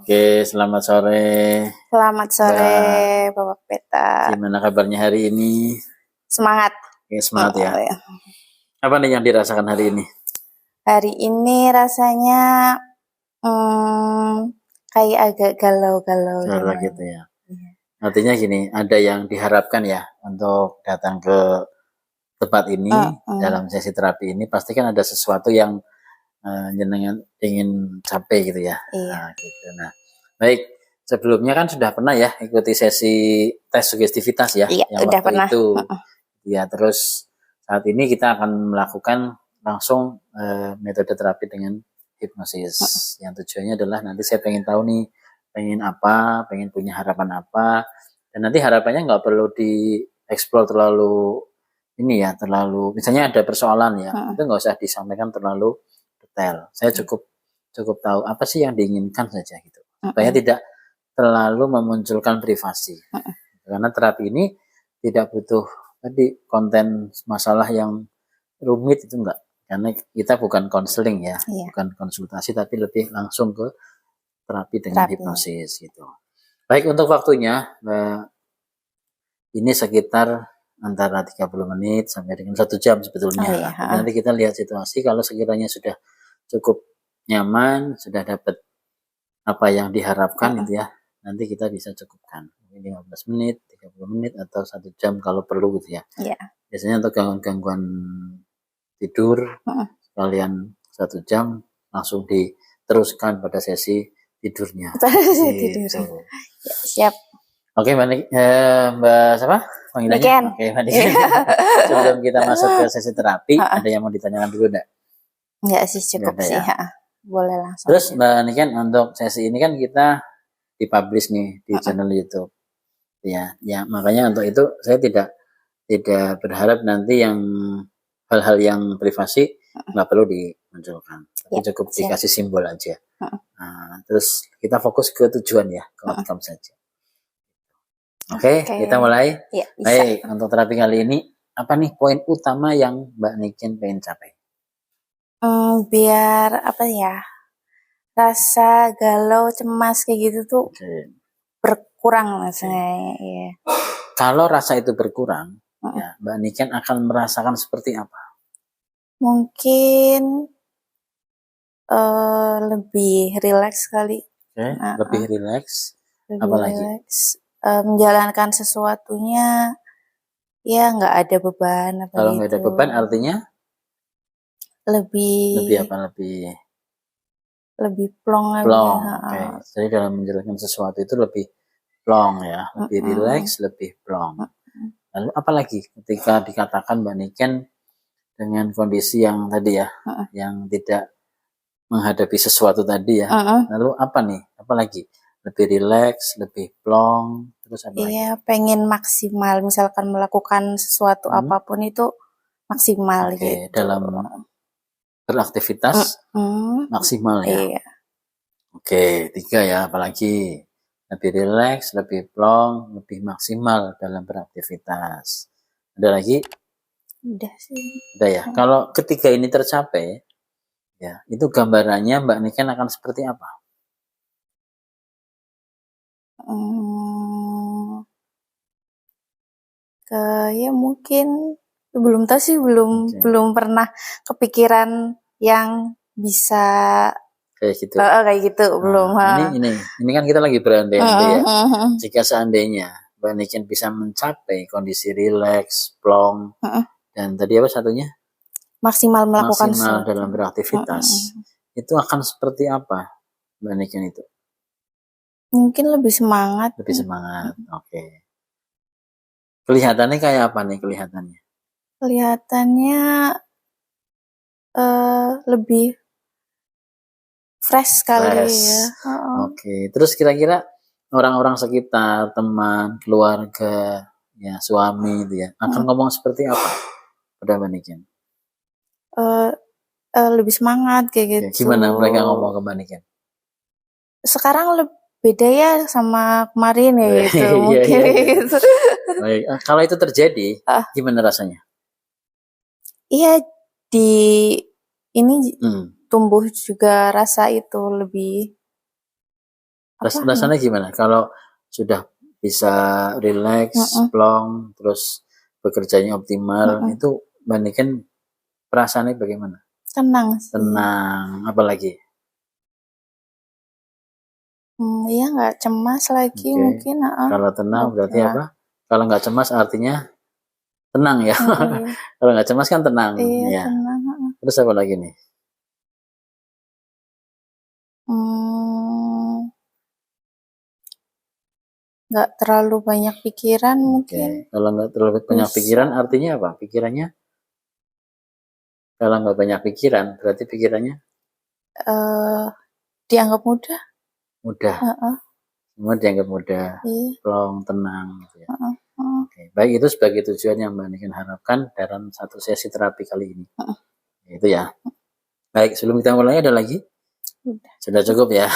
Oke, selamat sore, Selamat sore, Mbak. Bapak Peta. Gimana kabarnya hari ini? Semangat. Oke, semangat ya. Ya. Apa nih yang dirasakan hari ini? Hari ini rasanya kayak agak galau-galau Galau gitu ya. Artinya gini, ada yang diharapkan ya untuk datang ke tempat ini dalam sesi terapi ini. Pasti kan ada sesuatu yang jenengan ingin capai gitu ya. Iya. Nah, gitu. Nah, baik. Sebelumnya kan sudah pernah ya ikuti sesi tes sugestivitas ya, Iya, yang udah waktu pernah. itu. Ya, terus saat ini kita akan melakukan langsung metode terapi dengan hipnosis. Yang tujuannya adalah nanti saya pengen tahu nih, pengen apa, pengen punya harapan apa, dan nanti harapannya nggak perlu dieksplor terlalu ini ya, terlalu misalnya ada persoalan ya, itu nggak usah disampaikan terlalu detail. Saya cukup tahu apa sih yang diinginkan saja gitu, supaya tidak terlalu memunculkan privasi. Karena terapi ini tidak butuh tadi konten masalah yang rumit, itu enggak, karena kita bukan konseling ya, bukan konsultasi, tapi lebih langsung ke terapi dengan hipnosis gitu. Baik, untuk waktunya ini sekitar antara 30 menit sampai dengan 1 jam sebetulnya. Nanti kita lihat situasi, kalau sekiranya sudah cukup nyaman, sudah dapat apa yang diharapkan gitu ya, nanti kita bisa cukupkan 15 menit, 30 menit, atau 1 jam kalau perlu gitu ya. Biasanya untuk gangguan tidur, kalian 1 jam langsung diteruskan pada sesi tidurnya. Gitu. Siap. Oke, Mbak siapa panggilannya? Oke, Mbak Niken. Sebelum kita masuk ke sesi terapi, ada yang mau ditanyakan dulu enggak? Enggak sih, cukup sih. Boleh langsung. Terus Mbak Niken, untuk sesi ini kan kita dipublish nih di channel YouTube. Ya, makanya untuk itu saya tidak berharap nanti yang hal-hal yang privasi nggak perlu dimunculkan, tapi cukup dikasih simbol aja. Nah, terus kita fokus ke tujuan ya, ke outcome saja. Oke, kita mulai. Baik, untuk terapi kali ini apa nih poin utama yang Mbak Niken pengen capai? Biar apa ya, rasa galau, cemas kayak gitu tuh berkurang maksudnya. Ya. Kalau rasa itu berkurang, ya Mbak Niken akan merasakan seperti apa? Mungkin lebih rileks kali. Lebih rileks. Apalagi? Menjalankan sesuatunya ya nggak ada beban. Kalau nggak ada beban artinya? Lebih apa? Lebih plong lagi. Plong. Oke. Jadi dalam menjalankan sesuatu itu lebih plong ya, lebih rileks, lebih plong. Lalu apalagi ketika dikatakan Mbak Niken dengan kondisi yang tadi ya, yang tidak menghadapi sesuatu tadi ya. Lalu apa nih? Apalagi? Lebih rileks, lebih plong, terus apa lagi? Iya, pengen maksimal, misalkan melakukan sesuatu apapun itu maksimal gitu. Dalam beraktivitas maksimal ya. Iya. Oke, 3 ya, apalagi lebih rileks, lebih plong, lebih maksimal dalam beraktivitas. Ada lagi? Udah sih. Udah ya. Kalau ketiga ini tercapai, ya itu gambarannya Mbak Niken akan seperti apa? Ya mungkin belum tahu sih, belum pernah kepikiran yang bisa kayak gitu. Kayak gitu belum. Ini kan kita lagi berandai-andai ya. Jika seandainya Mbak Niken bisa mencapai kondisi rileks, plong, dan tadi apa satunya? Maksimal melakukan dalam beraktivitas. Itu akan seperti apa Mbak Niken itu? Mungkin lebih semangat. Lebih semangat. Oke. Kelihatannya kayak apa nih kelihatannya? Kelihatannya lebih fresh kali ya. Oke. Terus kira-kira orang-orang sekitar, teman, keluarga, ya suami itu ya, akan ngomong seperti apa pada Mbak Niken? Lebih semangat kayak gitu. Gimana mereka ngomong ke Mbak Niken? Sekarang beda ya sama kemarin ya gitu. Mungkin gitu. Baik. Kalau itu terjadi, gimana rasanya? Iya, ini tumbuh juga rasa itu lebih Rasanya gimana? Kalau sudah bisa relax, plong, terus bekerjanya optimal, itu bandingkan perasaannya bagaimana? Tenang sih. Tenang, apalagi? Iya nggak cemas lagi mungkin. Kalau tenang berarti apa? Kalau nggak cemas artinya tenang ya. Kalau nggak cemas kan tenang. Iya, ya. tenang. Terus apa lagi nih? Nggak terlalu banyak pikiran mungkin. Kalau nggak terlalu banyak pikiran artinya apa? Pikirannya? Kalau nggak banyak pikiran berarti pikirannya? Dianggap mudah. Mudah. Semua dianggap mudah. Plong, tenang gitu ya. Baik, itu sebagai tujuan yang Mbak Niken harapkan dalam satu sesi terapi kali ini. Itu ya. Baik, sebelum kita mulai ada lagi? Sudah cukup ya.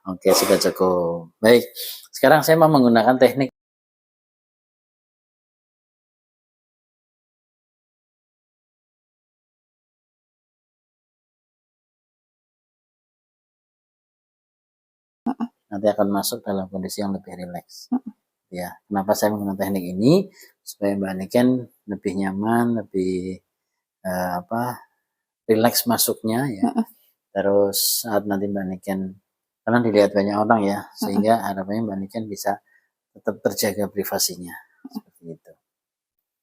Oke, sudah cukup. Baik, sekarang saya mau menggunakan teknik nanti akan masuk dalam kondisi yang lebih rileks. Ya, kenapa saya menggunakan teknik ini? Supaya Mbak Niken lebih nyaman, lebih rileks masuknya ya. Terus saat nanti Mbak Niken, karena dilihat banyak orang ya, sehingga harapannya Mbak Niken bisa tetap terjaga privasinya. Seperti itu.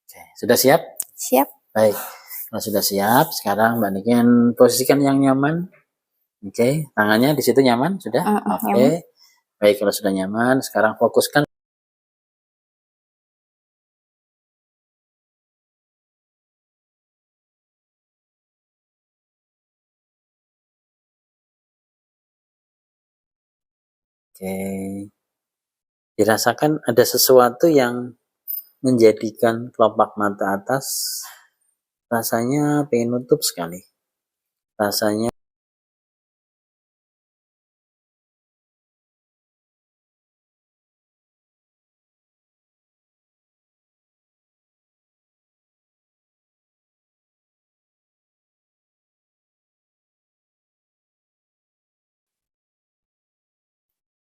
Oke, sudah siap? Siap. Baik, kalau sudah siap, sekarang Mbak Niken posisikan yang nyaman. Oke, tangannya di situ nyaman? Sudah? Oke. Baik, kalau sudah nyaman, sekarang fokuskan. Oke. Dirasakan ada sesuatu yang menjadikan kelopak mata atas rasanya pengen nutup sekali.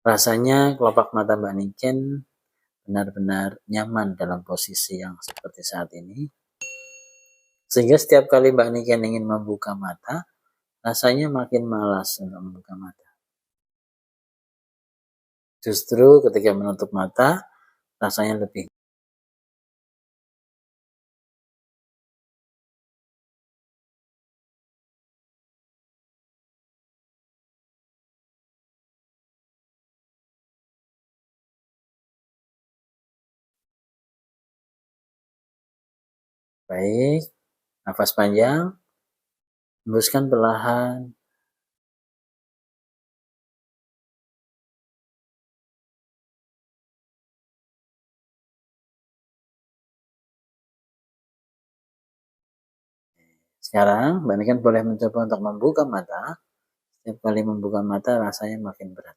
Rasanya kelopak mata Mbak Niken benar-benar nyaman dalam posisi yang seperti saat ini. Sehingga setiap kali Mbak Niken ingin membuka mata, rasanya makin malas untuk membuka mata. Justru ketika menutup mata, rasanya lebih baik. Nafas panjang, hembuskan perlahan. Sekarang Mbak Niken boleh mencoba untuk membuka mata. Setiap kali membuka mata rasanya makin berat.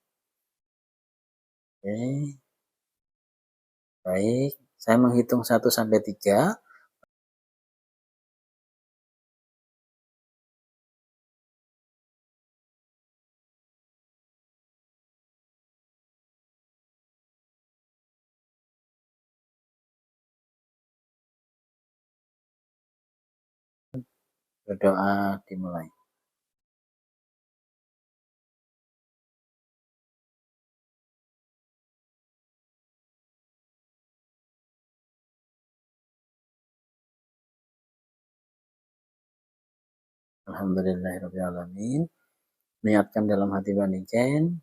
Oke. Baik, saya menghitung 1 sampai 3. Berdoa dimulai. Alhamdulillahirrahmanirrahim. Niatkan dalam hati Mbak Niken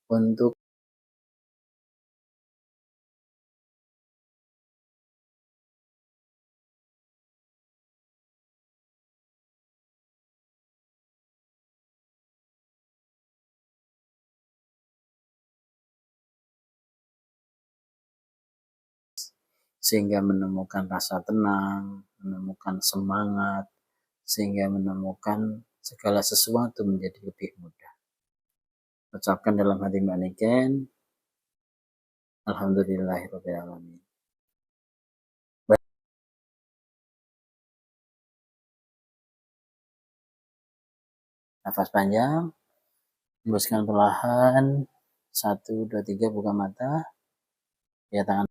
untuk sehingga menemukan rasa tenang, menemukan semangat, sehingga menemukan segala sesuatu menjadi lebih mudah. Ucapkan dalam hati Mbak Niken, Alhamdulillahirrahmanirrahim. Nafas panjang, hembuskan perlahan, 1, 2, 3, buka mata. Ya, tangan.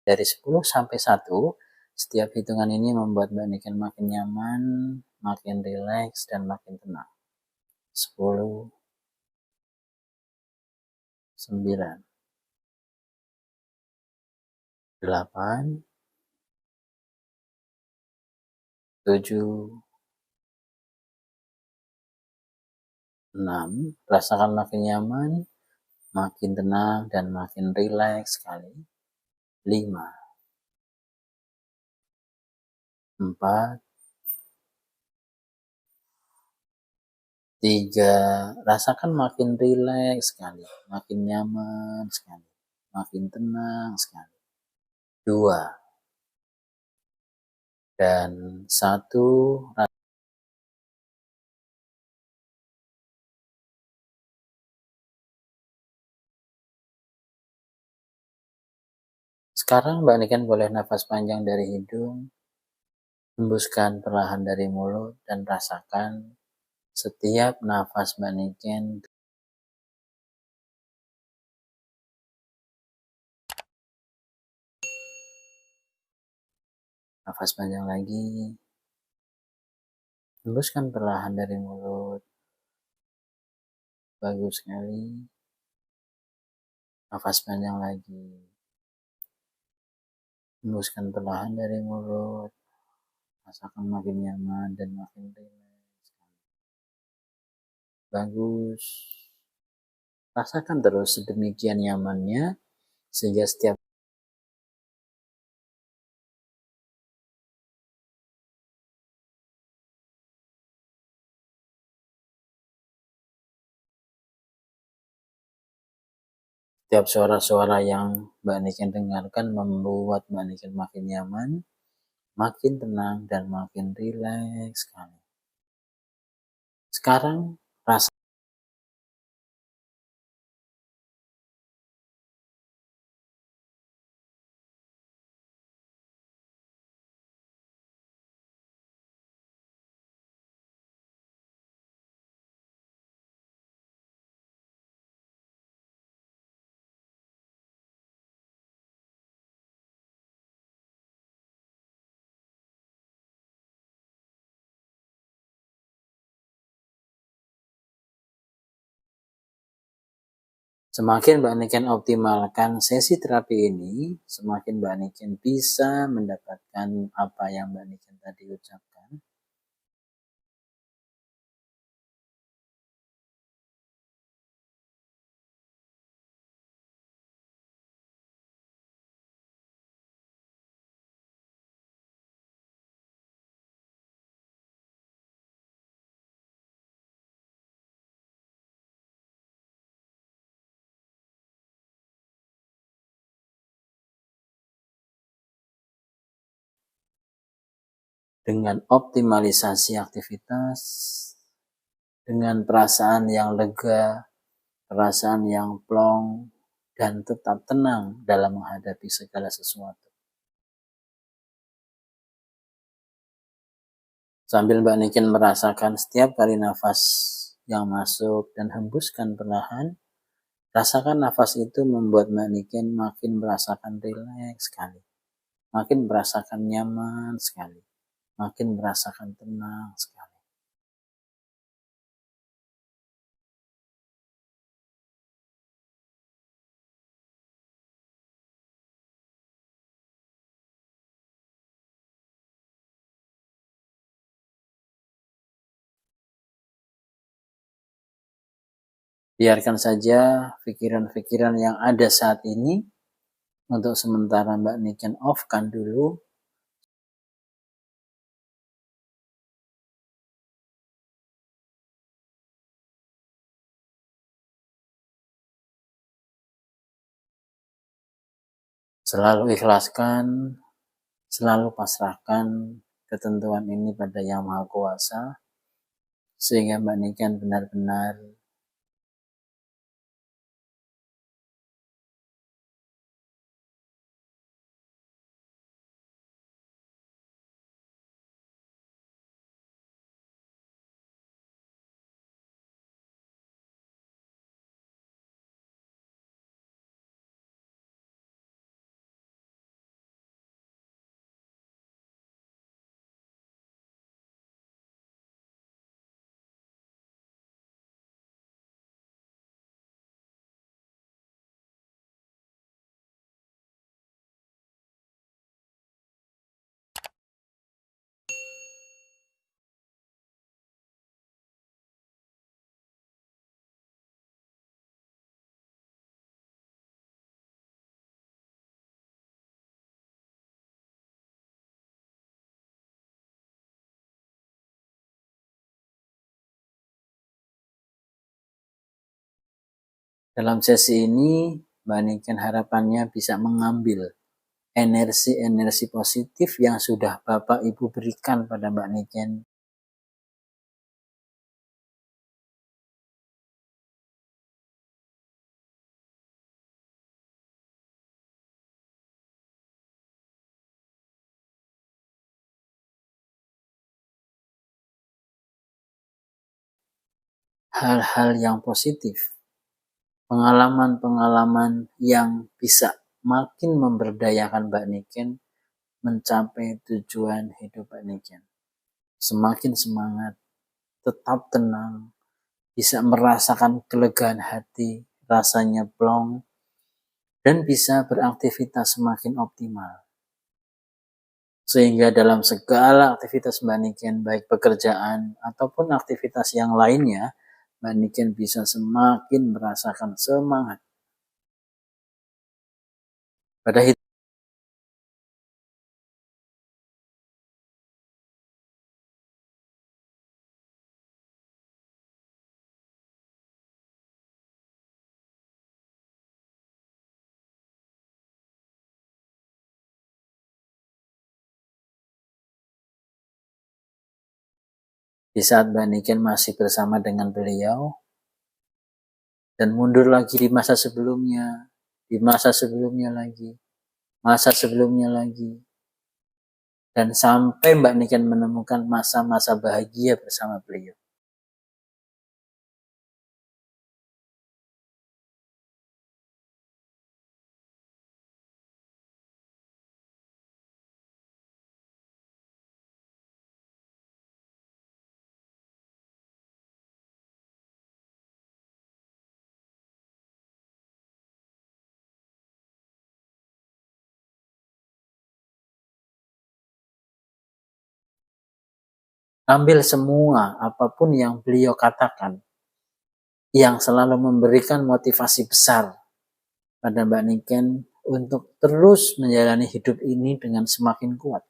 Dari 10 sampai 1, setiap hitungan ini membuat Mbak Niken makin nyaman, makin rileks, dan makin tenang. 10, 9, 8, 7, 6, rasakan makin nyaman, makin tenang, dan makin rileks sekali. 5, 4, 3, rasakan makin rileks sekali, makin nyaman sekali, makin tenang sekali. 2, dan 1, sekarang Mbak Niken boleh nafas panjang dari hidung, hembuskan perlahan dari mulut, dan rasakan setiap nafas Mbak Niken. Nafas panjang lagi, hembuskan perlahan dari mulut. Bagus sekali. Nafas panjang lagi, hembuskan perlahan dari mulut. Rasakan makin nyaman dan makin rileks. Bagus. Rasakan terus sedemikian nyamannya sehingga setiap suara-suara yang Mbak Niken dengarkan membuat Mbak Niken makin nyaman, makin tenang, dan makin rileks sekali. Sekarang rasa semakin Mbak Niken optimalkan sesi terapi ini, semakin Mbak Niken bisa mendapatkan apa yang Mbak Niken tadi ucapkan. Dengan optimalisasi aktivitas, dengan perasaan yang lega, perasaan yang plong, dan tetap tenang dalam menghadapi segala sesuatu. Sambil Mbak Niken merasakan setiap kali nafas yang masuk dan hembuskan perlahan, rasakan nafas itu membuat Mbak Niken makin merasakan rileks sekali, makin merasakan nyaman sekali, makin merasakan tenang sekali. Biarkan saja pikiran-pikiran yang ada saat ini untuk sementara Mbak Niken off-kan dulu. Selalu ikhlaskan, selalu pasrahkan ketentuan ini pada Yang Maha Kuasa, sehingga Mbak Niken benar-benar Dalam sesi ini, Mbak Niken harapannya bisa mengambil energi-energi positif yang sudah Bapak Ibu berikan pada Mbak Niken. Hal-hal yang positif, pengalaman-pengalaman yang bisa makin memberdayakan Mbak Niken mencapai tujuan hidup Mbak Niken. Semakin semangat, tetap tenang, bisa merasakan kelegaan hati, rasanya plong, dan bisa beraktivitas semakin optimal. Sehingga dalam segala aktivitas Mbak Niken, baik pekerjaan ataupun aktivitas yang lainnya, Mbak Niken bisa semakin merasakan semangat. Pada di saat Mbak Niken masih bersama dengan beliau, dan mundur lagi di masa sebelumnya, di masa sebelumnya lagi, masa sebelumnya lagi, dan sampai Mbak Niken menemukan masa-masa bahagia bersama beliau. Ambil semua apapun yang beliau katakan, yang selalu memberikan motivasi besar pada Mbak Niken untuk terus menjalani hidup ini dengan semakin kuat.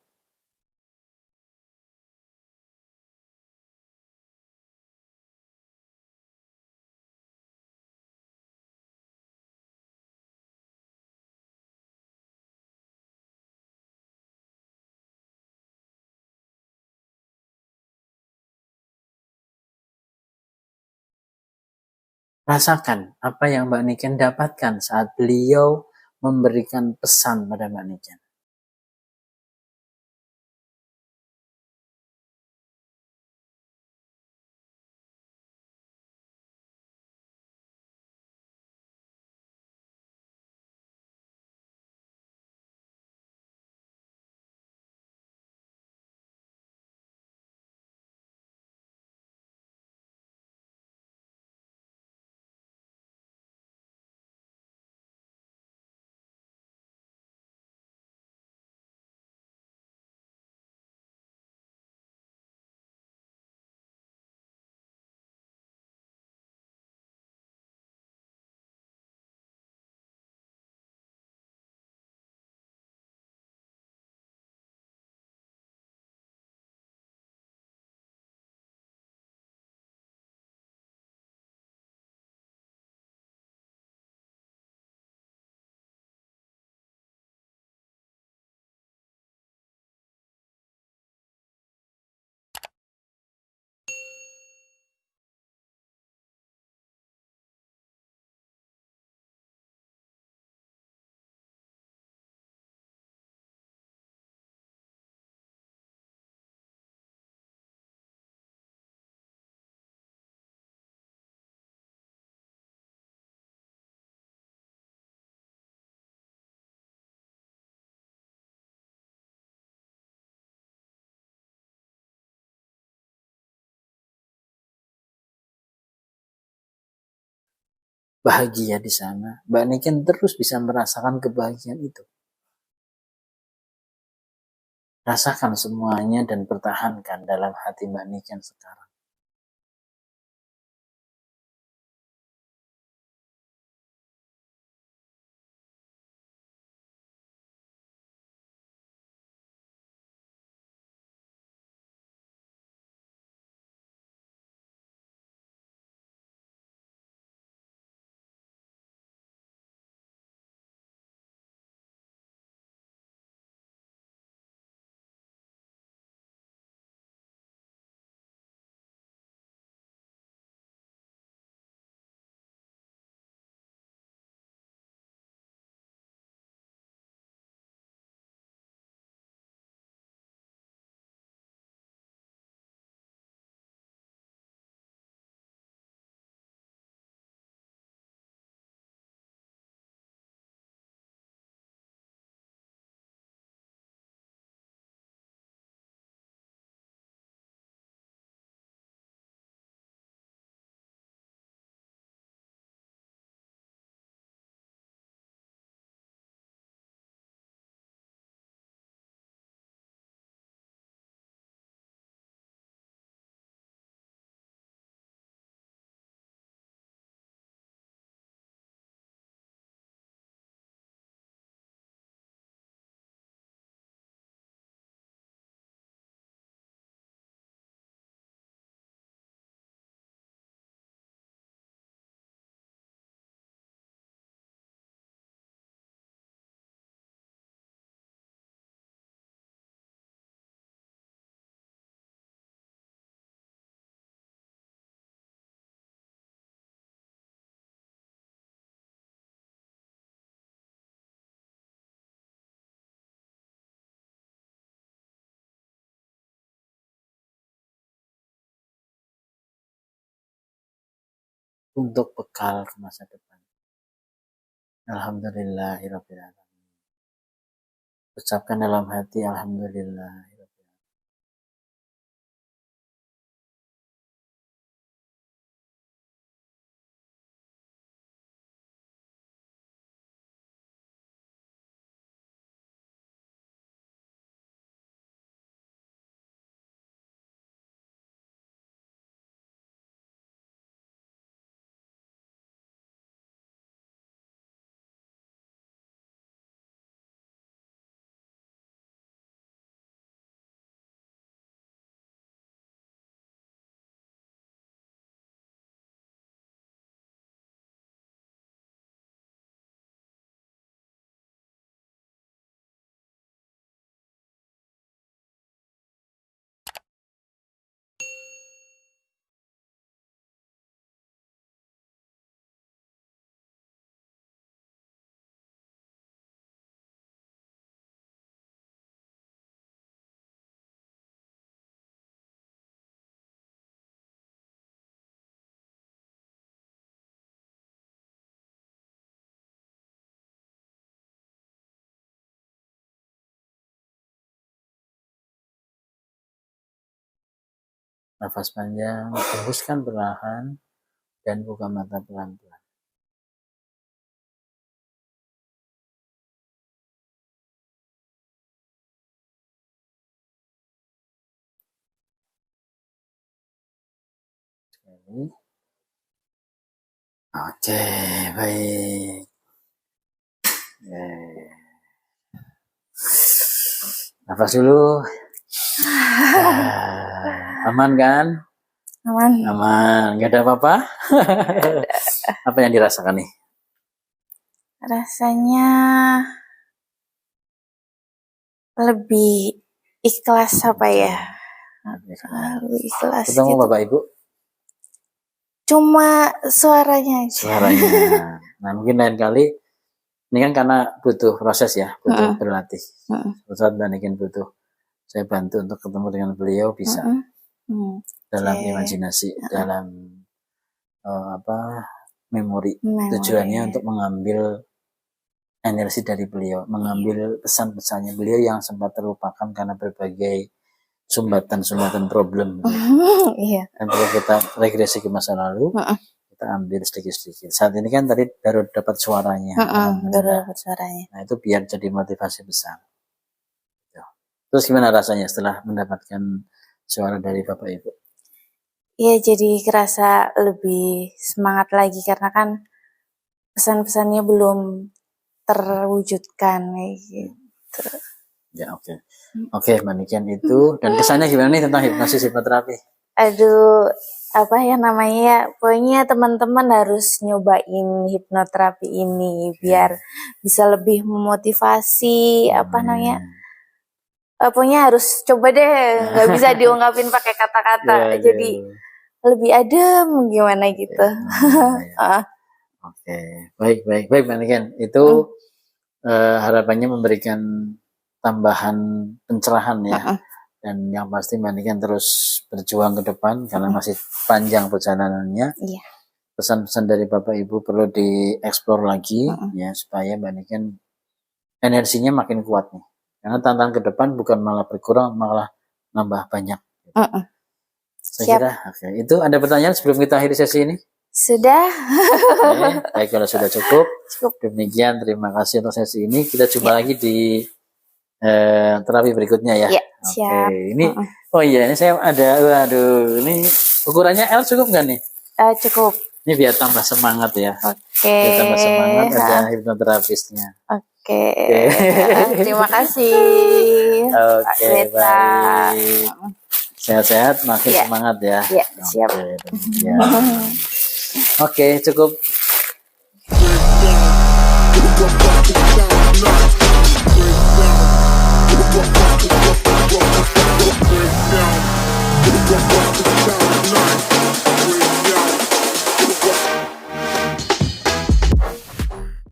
Rasakan apa yang Mbak Niken dapatkan saat beliau memberikan pesan pada Mbak Niken. Bahagia di sana, Mbak Niken terus bisa merasakan kebahagiaan itu. Rasakan semuanya dan pertahankan dalam hati Mbak Niken sekarang. untuk bekal ke masa depan. Alhamdulillahirabbil alamin. Ucapkan dalam hati alhamdulillah. Nafas panjang, hembuskan perlahan, dan buka mata pelan-pelan. Oke, baik. Nafas dulu. Aman kan? Aman. Gak ada apa-apa? Apa yang dirasakan nih? Rasanya lebih ikhlas apa ya? Lebih ikhlas Ketemu gitu. Bapak Ibu? Cuma suaranya aja. Suaranya. Nah, mungkin lain kali ini kan karena butuh proses ya, butuh berlatih. Saat Mbak butuh saya bantu untuk ketemu dengan beliau bisa dalam imajinasi, dalam memori. Tujuannya untuk mengambil energi dari beliau, mengambil pesan-pesannya beliau yang sempat terlupakan karena berbagai sumbatan problem. Iya. Dan kalau kita regresi ke masa lalu, kita ambil sedikit-sedikit. Saat ini kan tadi baru dapat suaranya. Baru dapat suaranya. Nah, itu biar jadi motivasi besar. Terus gimana rasanya setelah mendapatkan suara dari Bapak Ibu? Iya, jadi kerasa lebih semangat lagi karena kan pesan-pesannya belum terwujudkan gitu. Ya, oke. Oke, Mbak Niken itu. Dan kesannya gimana nih tentang hipnosis hipnoterapi? Aduh, apa ya namanya ya, pokoknya teman-teman harus nyobain hipnoterapi ini biar bisa lebih memotivasi, apa namanya, pokoknya harus coba deh, nggak bisa diungkapin pakai kata-kata, jadi lebih adem gimana gitu. Oke, baik Mbak Niken. Itu harapannya memberikan tambahan pencerahan ya. Dan yang pasti Mbak Niken terus berjuang ke depan karena masih panjang perjalanannya. Pesan-pesan dari Bapak Ibu perlu dieksplor lagi ya supaya Mbak Niken energinya makin kuat nih. Karena tantangan ke depan bukan malah berkurang, malah nambah banyak. Saya kira, itu ada pertanyaan sebelum kita akhiri sesi ini? Sudah. Baik, kalau sudah cukup. Demikian, terima kasih untuk sesi ini. Kita jumpa lagi di terapi berikutnya ya. Siap. Ini ini saya ada, waduh, ini ukurannya L cukup nggak nih? Cukup. Ini biar tambah semangat ya. Biar tambah semangat ada hipnoterapisnya. Terima kasih. Baik. Sehat-sehat, makin semangat ya. Siap. Oke, cukup.